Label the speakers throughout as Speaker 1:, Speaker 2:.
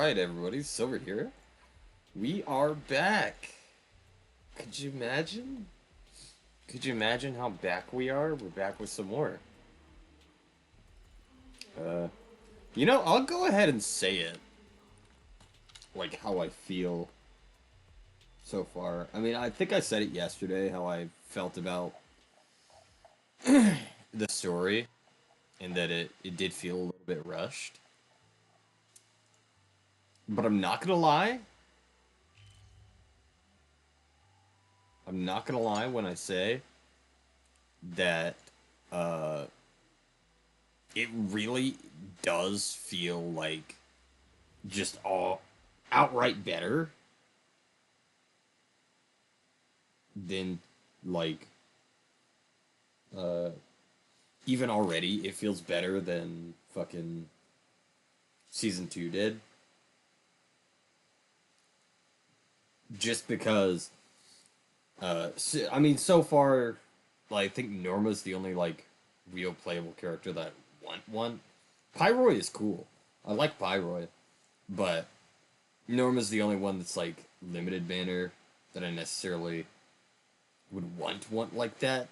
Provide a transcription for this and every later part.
Speaker 1: Alright, everybody, Silver here. We are back. Could you imagine? Could you imagine how back we are? We're back with some more. Uh, I'll go ahead and say it. Like, how I feel so far. I mean, I think I said it yesterday, how I felt about the story, and that it did feel a little bit rushed. But I'm not gonna lie. I'm not gonna lie when I say that uh it really does feel like just all outright better than like uh even already it feels better than fucking season 2 did, just because I mean, so far, like, I think Norma's the only like real playable character that I want one. Pyroy is cool. I like Pyroy, but Norma's the only one that's like limited banner that I necessarily would want like that.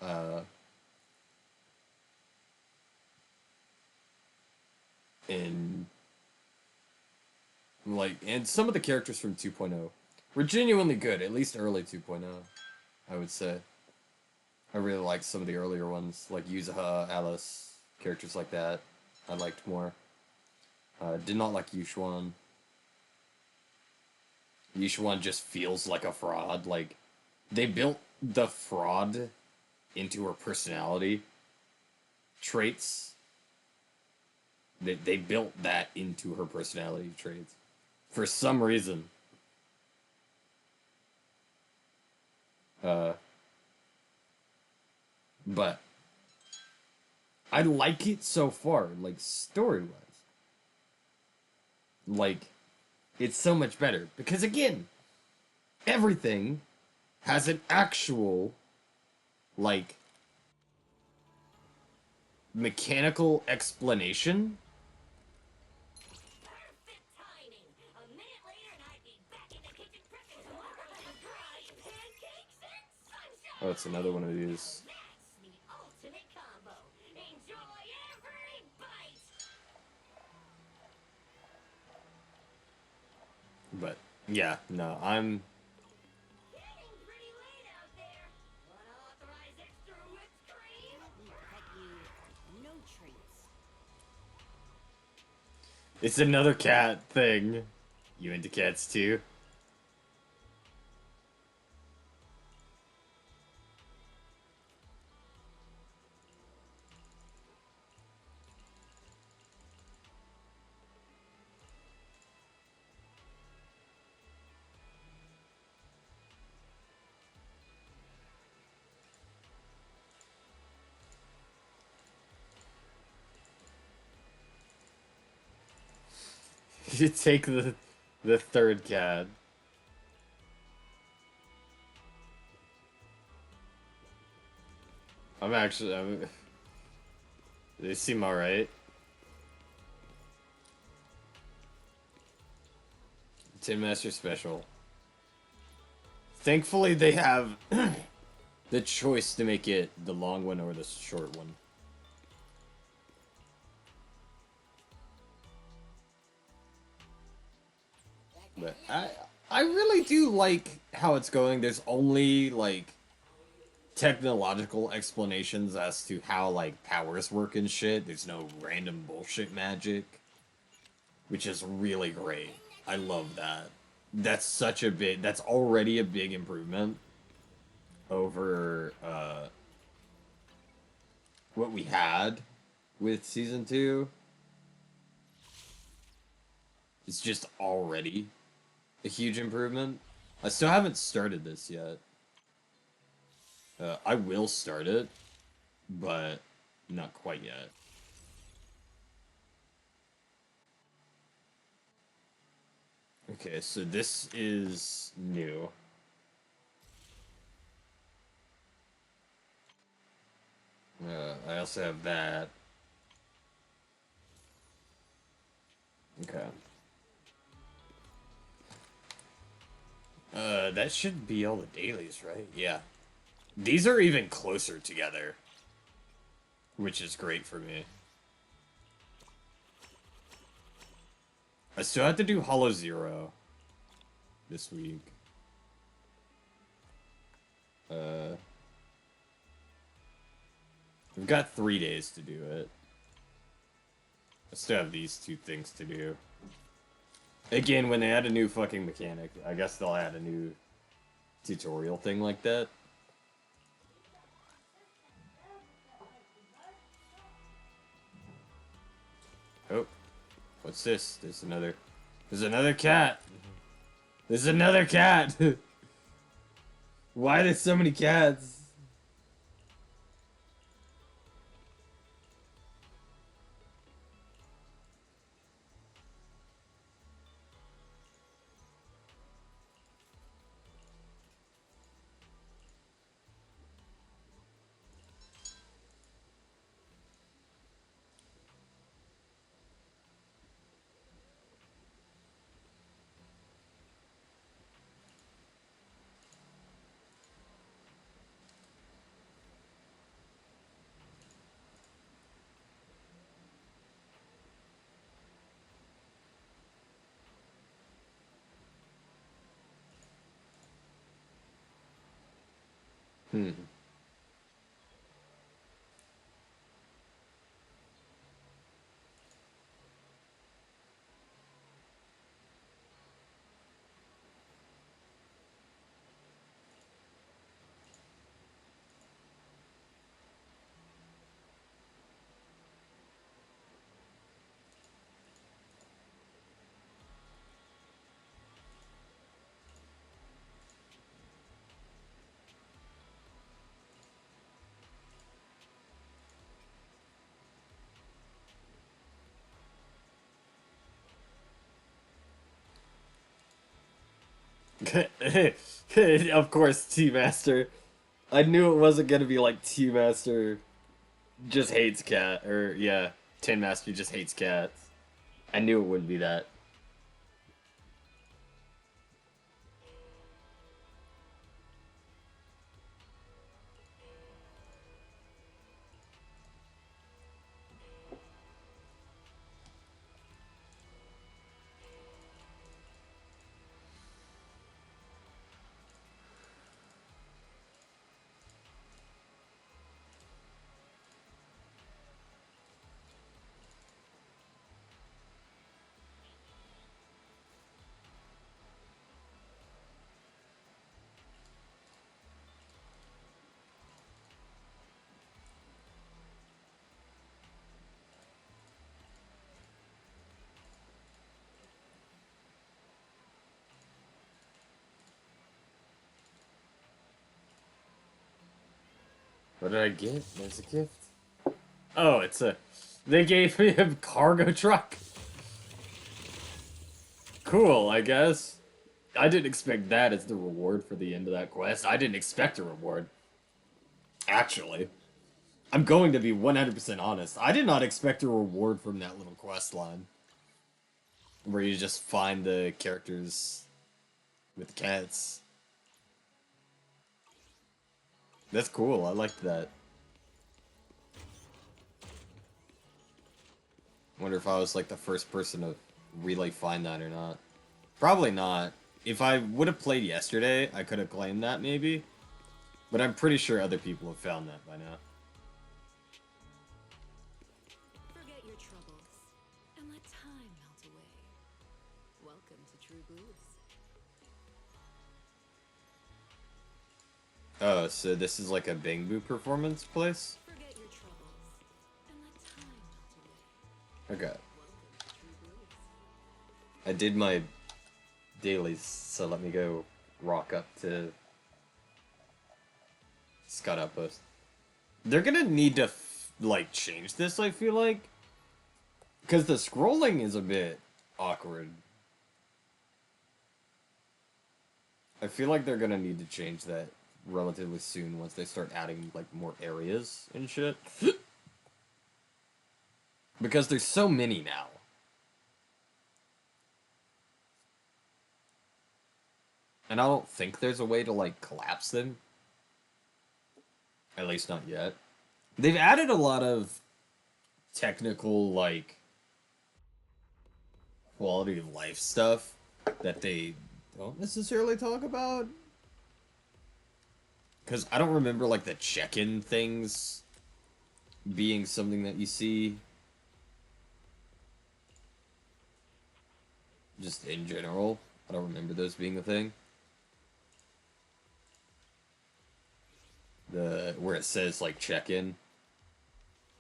Speaker 1: Uh, and and some of the characters from 2.0 were genuinely good, at least early 2.0, I would say. I really liked some of the earlier ones, like Yuzaha, Alice, characters like that. I liked more. Did not like Yushuan. Yushuan just feels like a fraud. Like, they built the fraud into her personality traits. They built that into her personality traits for some reason. Uh, but I like it so far, like story wise. Like, it's so much better because again, everything has an actual like mechanical explanation. Oh, it's another one of these. But yeah, no, I'm. It's another cat thing. You into cats too? You take the third cat. They seem alright. Tin Master Special. Thankfully, they have the choice to make it the long one or the short one. But I really do like how it's going. There's only like technological explanations as to how like powers work and shit. There's no random bullshit magic, which is really great. I love that. That's already a big improvement over what we had with season 2. It's just already a huge improvement. I still haven't started this yet. I will start it, but not quite yet. Okay, so this is new. I also have that. That should be all the dailies, right? Yeah. These are even closer together, which is great for me. I still have to do Hollow Zero this week. We've got 3 days to do it. I still have these 2 things to do. Again, when they add a new fucking mechanic, I guess they'll add a new tutorial thing like that. Oh, what's this? There's another cat. There's another cat. Why there's so many cats? Hmm. Of course, T-Master. I knew it wasn't gonna be like T-Master just hates cat, or yeah, Tin Master just hates cats. I knew it wouldn't be that. What did I get? There's a gift. Oh, it's a. They gave me a cargo truck. Cool, I guess. I didn't expect that as the reward for the end of that quest. I didn't expect a reward. Actually, I'm going to be 100% honest. I did not expect a reward from that little quest line. Where you just find the characters with cats. That's cool. I liked that. Wonder if I was like the first person to really find that or not. Probably not. If I would have played yesterday, I could have claimed that maybe. But I'm pretty sure other people have found that by now.
Speaker 2: Forget your troubles and let time melt away. Welcome to True Blues.
Speaker 1: Oh, so this is like a Bangbu performance place?
Speaker 2: Forget your troubles and let time melt away.
Speaker 1: Okay.
Speaker 2: Welcome to True Blues.
Speaker 1: I did my dailies, so let me go rock up to Scott Outpost. They're gonna need to, like, change this, I feel like. Because the scrolling is a bit awkward. I feel like they're gonna need to change that relatively soon once they start adding, like, more areas and shit. Because there's so many now. And I don't think there's a way to, like, collapse them. At least not yet. They've added a lot of technical, like, quality of life stuff that they don't necessarily talk about. Because I don't remember, like, the check-in things being something that you see. Just in general. I don't remember those being a thing. Where it says, like, check-in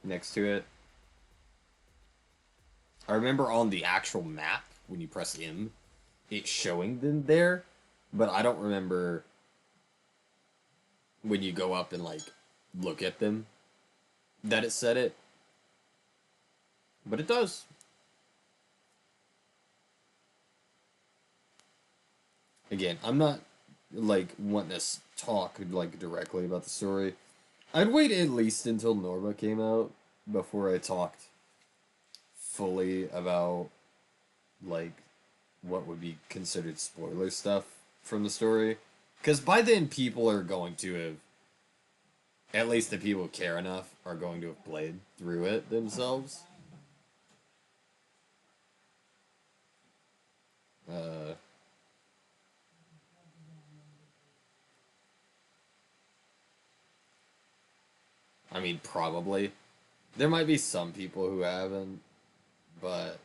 Speaker 1: next to it. I remember on the actual map, when you press M, it's showing them there, but I don't remember when you go up and, like, look at them that it said it. But it does. Again, I'm not, like, wanting to talk, like, directly about the story. I'd wait at least until Norma came out before I talked fully about, like, what would be considered spoiler stuff from the story. Because by then, people are going to have, at least the people who care enough, are going to have played through it themselves. Uh, I mean, probably. There might be some people who haven't, but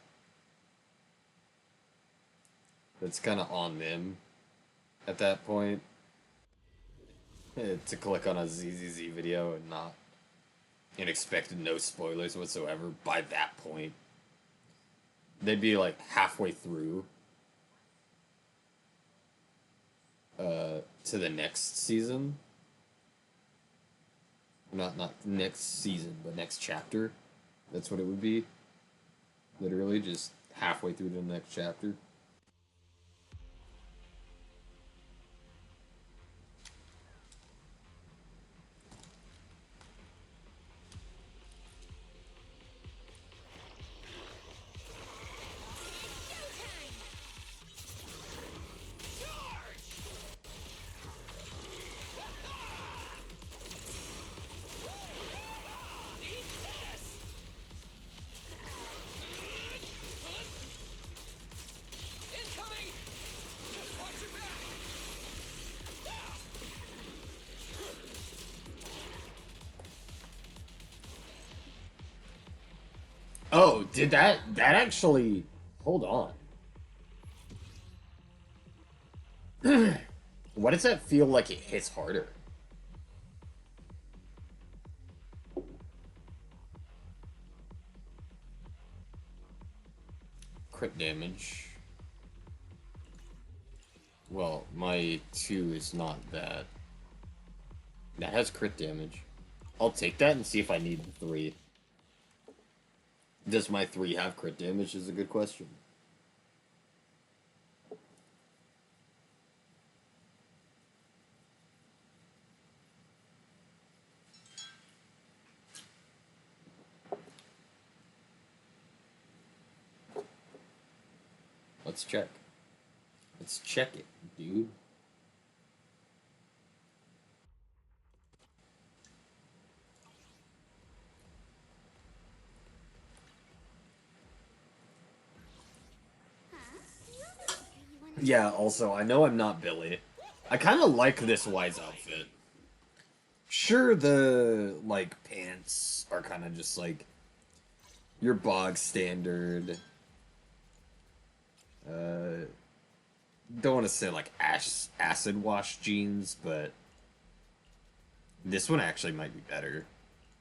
Speaker 1: it's kind of on them at that point to click on a ZZZ video and expect no spoilers whatsoever by that point. They'd be like halfway through to the next season. Not next season, but next chapter. That's what it would be. Literally just halfway through to the next chapter. Oh, did that actually hold on. Why does that feel like it hits harder? Crit damage. Well, my 2 is not that. That has crit damage. I'll take that and see if I need 3. Does my 3 have crit damage is a good question. Let's check. Let's check it, dude. Yeah, also, I know I'm not Billy. I kind of like this Wise outfit. Sure, the, like, pants are kind of just, like, your bog standard. Uh, don't want to say, like, acid wash jeans, but this one actually might be better.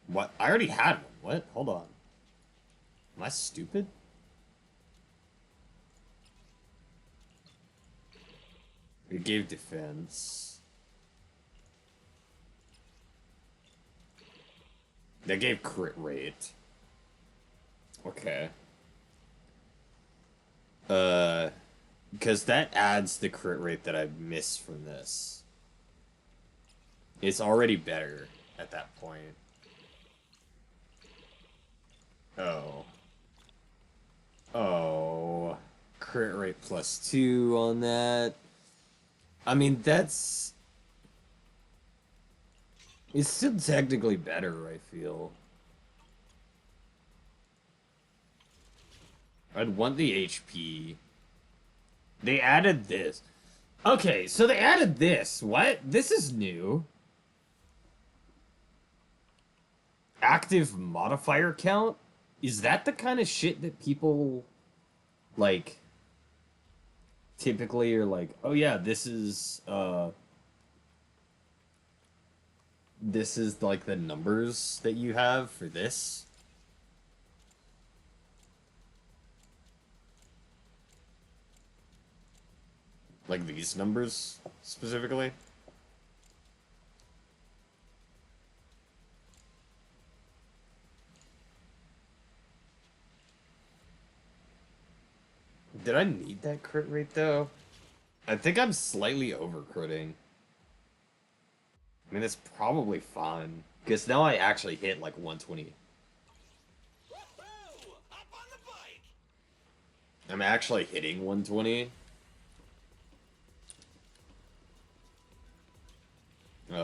Speaker 1: What? I already had one. What? Hold on. Am I stupid? It gave defense. They gave crit rate. Okay. Because that adds the crit rate that I missed from this. It's already better at that point. Oh. Oh. Crit rate +2 on that. I mean, that's... It's still technically better, I feel. I'd want the HP. They added this. Okay, so they added this. What? This is new. Active modifier count? Is that the kind of shit that people, like, typically are like, oh yeah, this is like the numbers that you have for this? Like these numbers specifically? Did I need that crit rate though? I think I'm slightly over critting. I mean, that's probably fine. Because now I actually hit like 120. I'm actually hitting 120.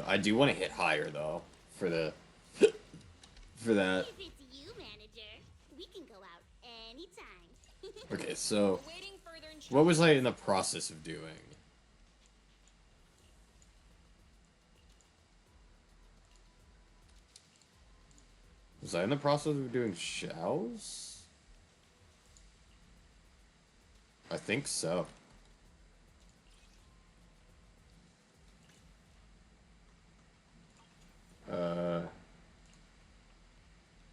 Speaker 1: I do want to hit higher though for the for that.
Speaker 3: If it's you, manager, we can go out anytime.
Speaker 1: Okay, so
Speaker 2: Awaiting further
Speaker 1: what was I in the
Speaker 2: instructions.
Speaker 1: process of doing? Was I in the process of doing shows? I think so. Uh,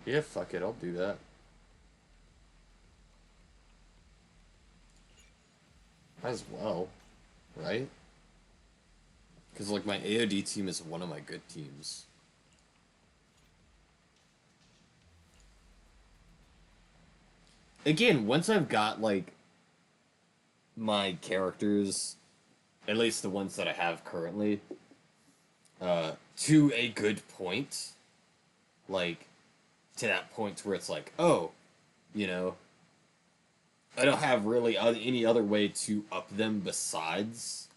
Speaker 1: yeah, fuck it, I'll do that. Might as well, right? Because, like, my AOD team is one of my good teams. Again, once I've got, like, my characters, at least the ones that I have currently, to a good point, like, to that point where it's like, oh, you know, I don't have really any other way to up them besides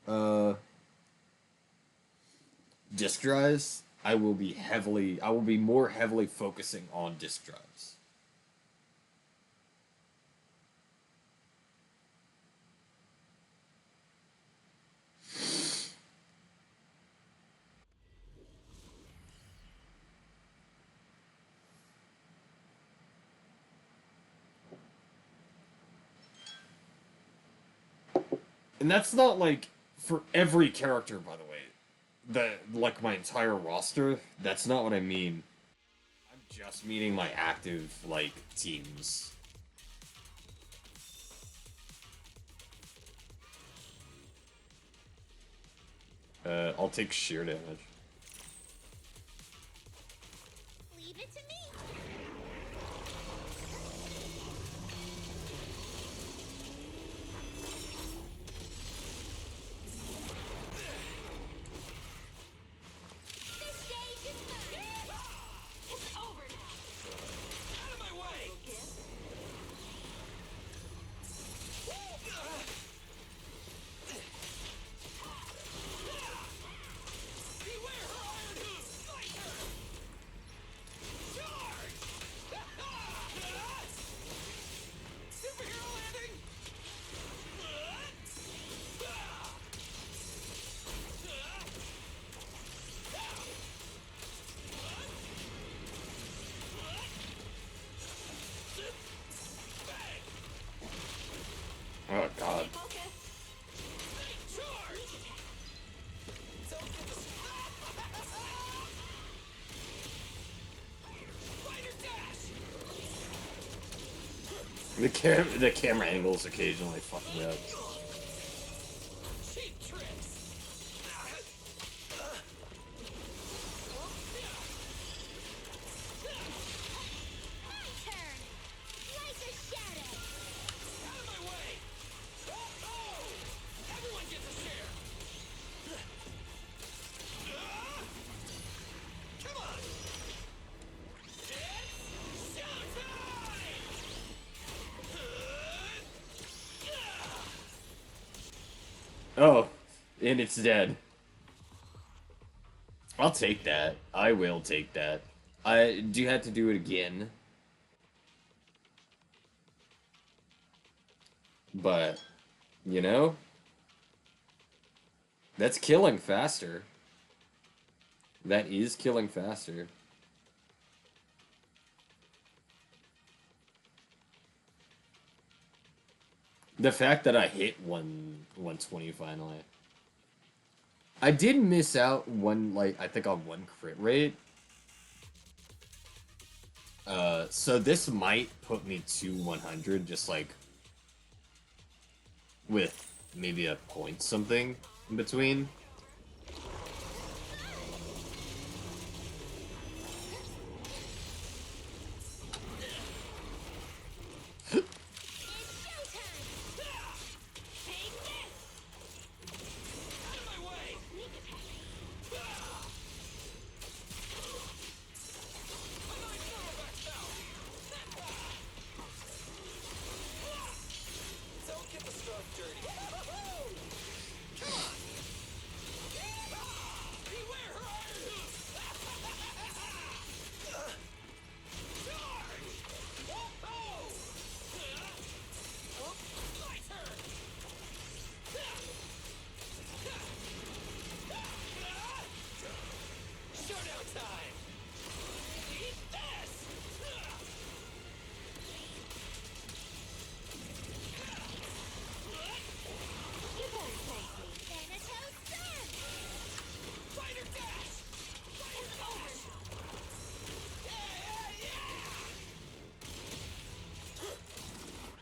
Speaker 1: uh disk drives. I will be more heavily focusing on disk drives. And that's not like for every character, by the way. Like my entire roster, that's not what I mean. I'm just meaning my active like teams. I'll take sheer damage.
Speaker 3: Leave it to me. This stage is mine. It's over now. Out of my way. Beware her iron hooves. Fight her. Charge. Superhero landing.
Speaker 1: Oh god.
Speaker 3: Focus. Charge. Fighter dash.
Speaker 1: The camera angles occasionally fuck me up.
Speaker 3: Cheap tricks. My turn. Like a shadow. Out of my way. Oh! Everyone gets a share. Come on. It's showtime.
Speaker 1: Oh, And it's dead. I'll take that. I will take that. I do you have to do it again? But, you know, that's killing faster. That is killing faster. The fact that I hit 120 finally. I did miss out one, like, I think on one crit rate. So this might put me to 100, just like with maybe a point something in between.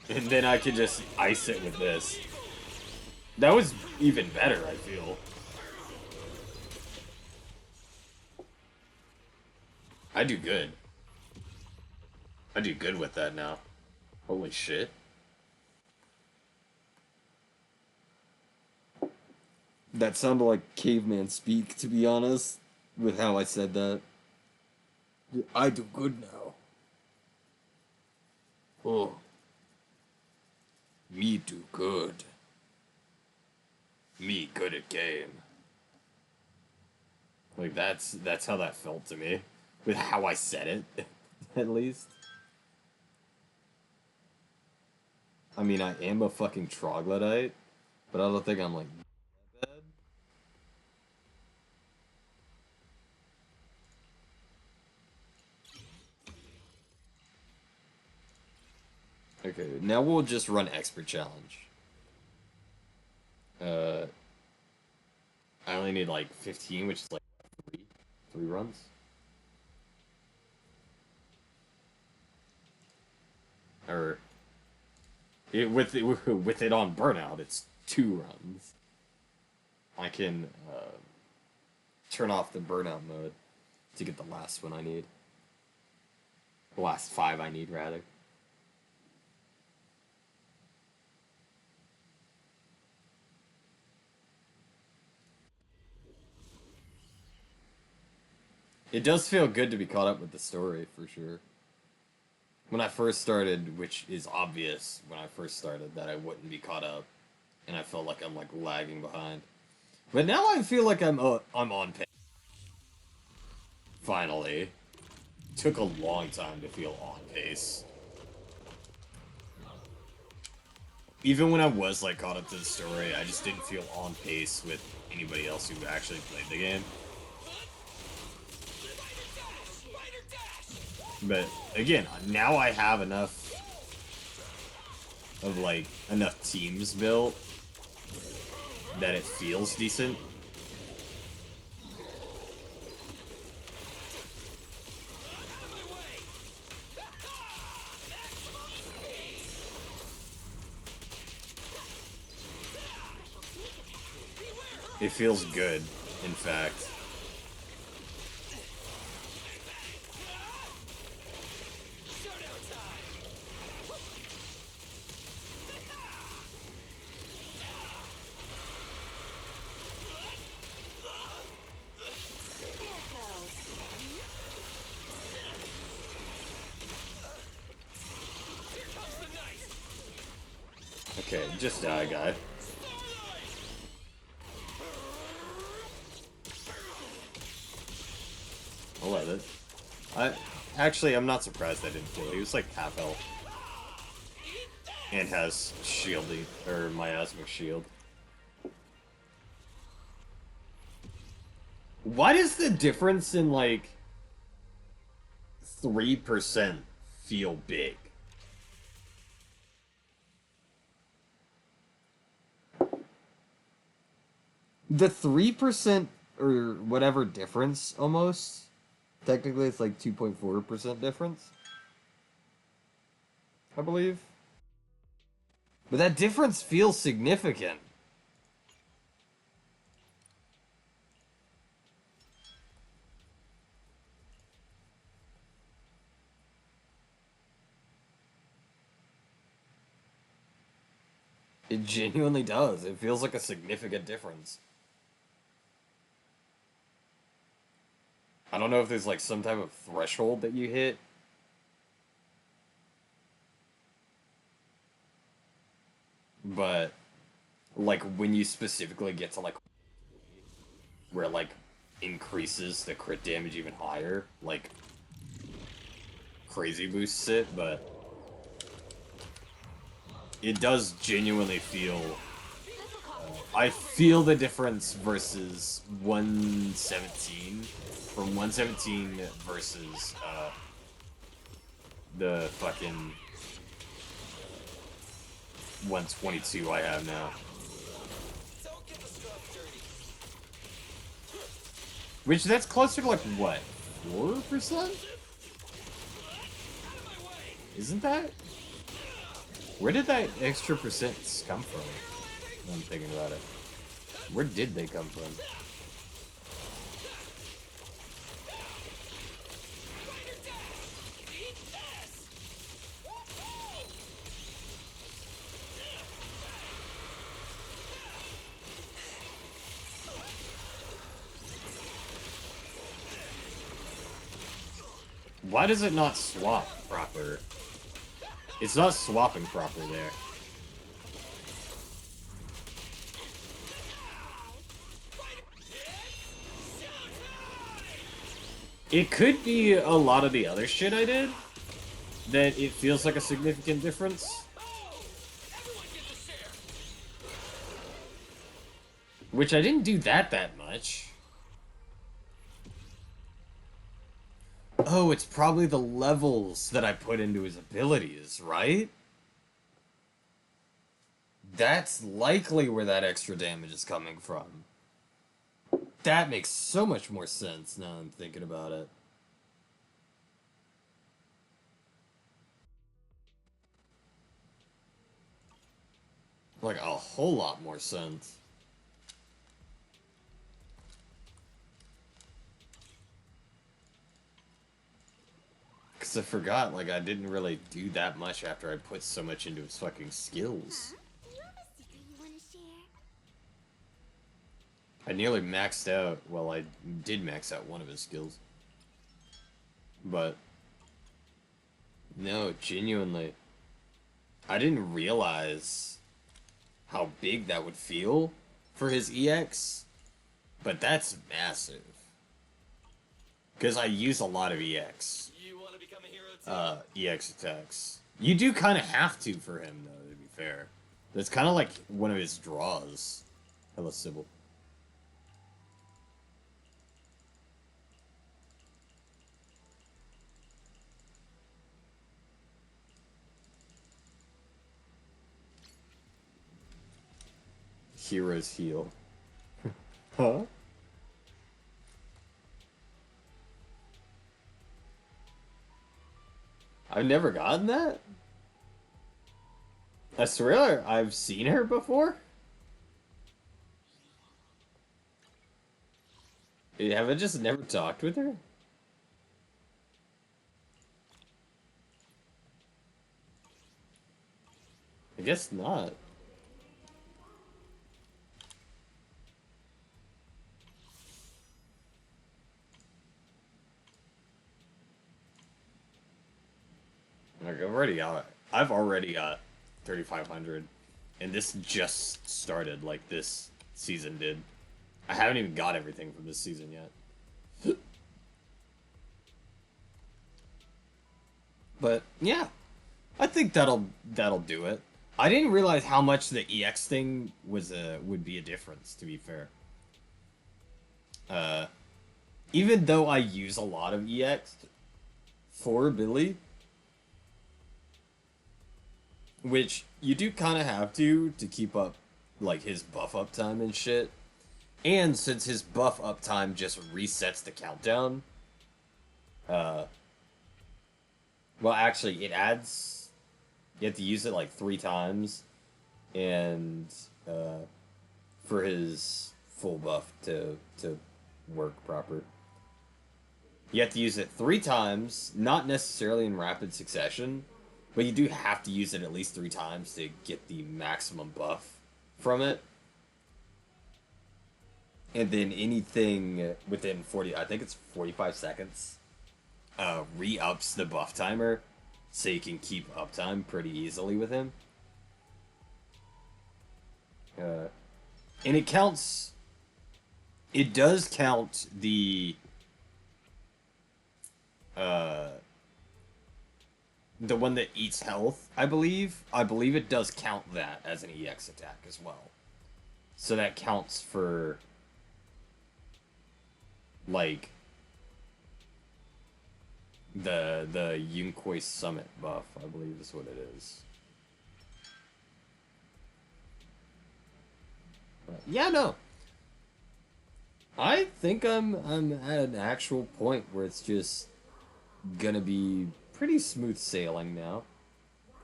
Speaker 1: And then I could just ice it with this. That was even better, I feel. I do good. I do good with that now. Holy shit. That sounded like caveman speak, to be honest, with how I said that. I do good now. Oh. Me do good. Me good at game. Like that's how that felt to me. With how I said it, at least. I mean, I am a fucking troglodyte, but I don't think I'm like that bad. Okay, now we'll just run expert challenge. Uh, I only need like 15, which is like three runs. Or with it on burnout, it's 2 runs. I can turn off the burnout mode to get the last one I need. The last 5 I need, rather. It does feel good to be caught up with the story, for sure. When I first started, which is obvious when I first started, that I wouldn't be caught up, and I felt like I'm like lagging behind. But now I feel like I'm on pace. Finally, took a long time to feel on pace. Even when I was like caught up to the story, I just didn't feel on pace with anybody else who actually played the game. But again, now I have enough of like enough teams built that it feels decent. It feels good, in fact. Okay, just die, guy. I'll let it. Actually, I'm not surprised I didn't kill it. He was like half health. And has shielding, or miasmic shield. Why does the difference in, like, 3% feel big? The 3% or whatever difference, almost. Technically, it's like 2.4% difference. I believe. But that difference feels significant. It genuinely does. It feels like a significant difference. I don't know if there's like some type of threshold that you hit. But like when you specifically get to like where it like increases the crit damage even higher, like crazy boosts it, but it does genuinely feel I feel the difference versus 117 from 117 versus the fucking 122 I have now. Which that's closer to like what? 4%? Isn't that? Where did that extra percents come from? I'm thinking about it. Where did they come from? Why does it not swap proper? It's not swapping proper there. It could be a lot of the other shit I did that it feels like a significant difference. Which I didn't do that much. Oh, it's probably the levels that I put into his abilities, right? That's likely where that extra damage is coming from. That makes so much more sense now I'm thinking about it. Like, a whole lot more sense. Because I forgot, like, I didn't really do that much after I put so much into his fucking skills.
Speaker 3: Do you have a secret you want to share?
Speaker 1: I nearly maxed out, well, I did max out one of his skills. But, no, genuinely, I didn't realize how big that would feel for his EX, but that's massive. Because I use a lot of EX.
Speaker 4: You want to become a hero too?
Speaker 1: EX attacks. You do kind of have to for him, though, to be fair. That's kind of like one of his draws. Hello, Sybil. Heroes heal. Huh? I've never gotten that? I swear I've seen her before? Have I just never talked with her? I guess not. Like, I've already got 3,500, and this just started, like this season did. I haven't even got everything from this season yet. But yeah, I think that'll do it. I didn't realize how much the EX thing was would be a difference. To be fair, uh, even though I use a lot of EX for Billy, which you do kind of have to keep up like his buff uptime and shit. And since his buff uptime just resets the countdown, uh, well, actually, it adds. You have to use it like 3 times, and for his full buff to work proper, you have to use it 3 times. Not necessarily in rapid succession, but you do have to use it at least 3 times to get the maximum buff from it. And then anything within 40, I think it's 45 seconds, re-ups the buff timer, so you can keep uptime pretty easily with him. And it counts, it does count uh, the one that eats health, I believe. I believe it does count that as an EX attack as well. So that counts for like the Yunkoi Summit buff, I believe is what it is. Yeah, no. I think I'm at an actual point where it's just gonna be pretty smooth sailing now.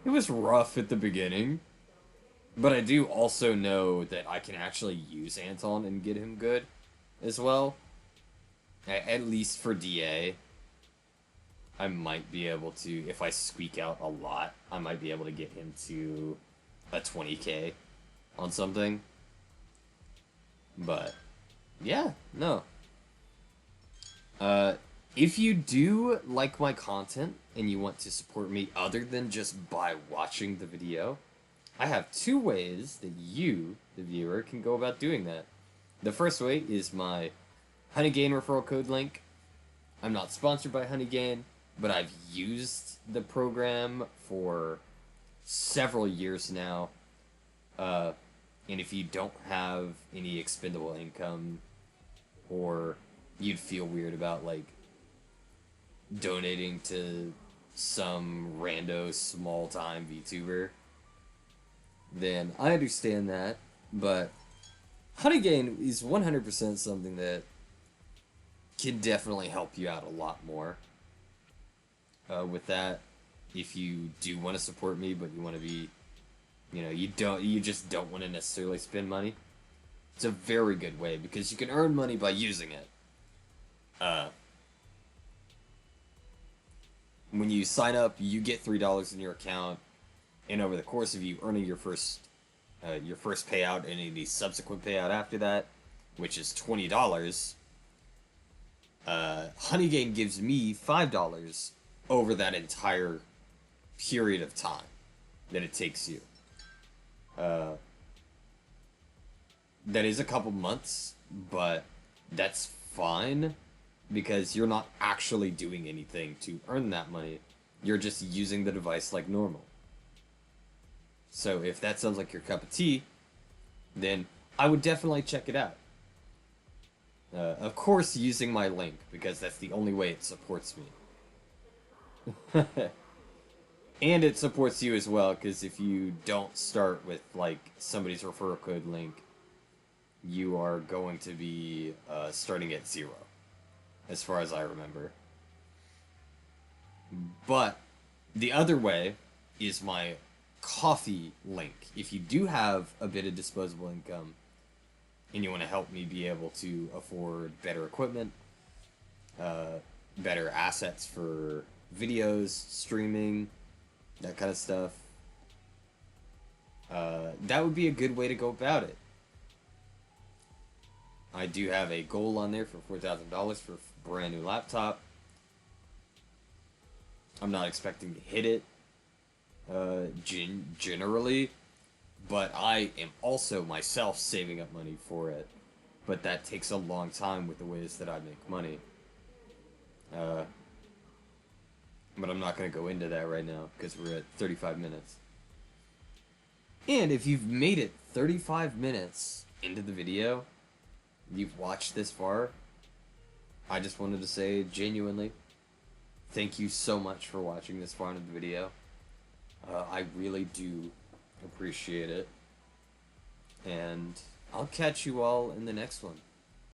Speaker 1: It was rough at the beginning, but I do also know that I can actually use Anton and get him good as well. At least for DA, I might be able to, if I squeak out a lot, I might be able to get him to a 20k on something. But, yeah, no. If you do like my content and you want to support me other than just by watching the video, I have 2 ways that you, the viewer, can go about doing that. The first way is my Honeygain referral code link. I'm not sponsored by Honeygain, but I've used the program for several years now. And if you don't have any expendable income, or you'd feel weird about like donating to some rando small time VTuber, then I understand that. But Honeygain is 100% something that can definitely help you out a lot more. With that, if you do want to support me, but you want to be, you just don't want to necessarily spend money, it's a very good way because you can earn money by using it. When you sign up, you get $3 in your account, and over the course of you earning your first payout and any subsequent payout after that, which is $20, Honeygain gives me $5 over that entire period of time that it takes you. That is a couple months, but that's fine because you're not actually doing anything to earn that money. You're just using the device like normal. So if that sounds like your cup of tea, then I would definitely check it out. Of course, using my link, because that's the only way it supports me. And it supports you as well, because if you don't start with, like, somebody's referral code link, you are going to be starting at 0, as far as I remember. But the other way is my coffee link. If you do have a bit of disposable income, and you want to help me be able to afford better equipment, better assets for videos, streaming, that kind of stuff, that would be a good way to go about it. I do have a goal on there for $4,000 for a brand new laptop. I'm not expecting to hit it generally, but I am also myself saving up money for it. But that takes a long time with the ways that I make money. But I'm not going to go into that right now because we're at 35 minutes. And if you've made it 35 minutes into the video, you've watched this far, I just wanted to say genuinely, thank you so much for watching this far into the video. I really do appreciate it. And I'll catch you all in the next one.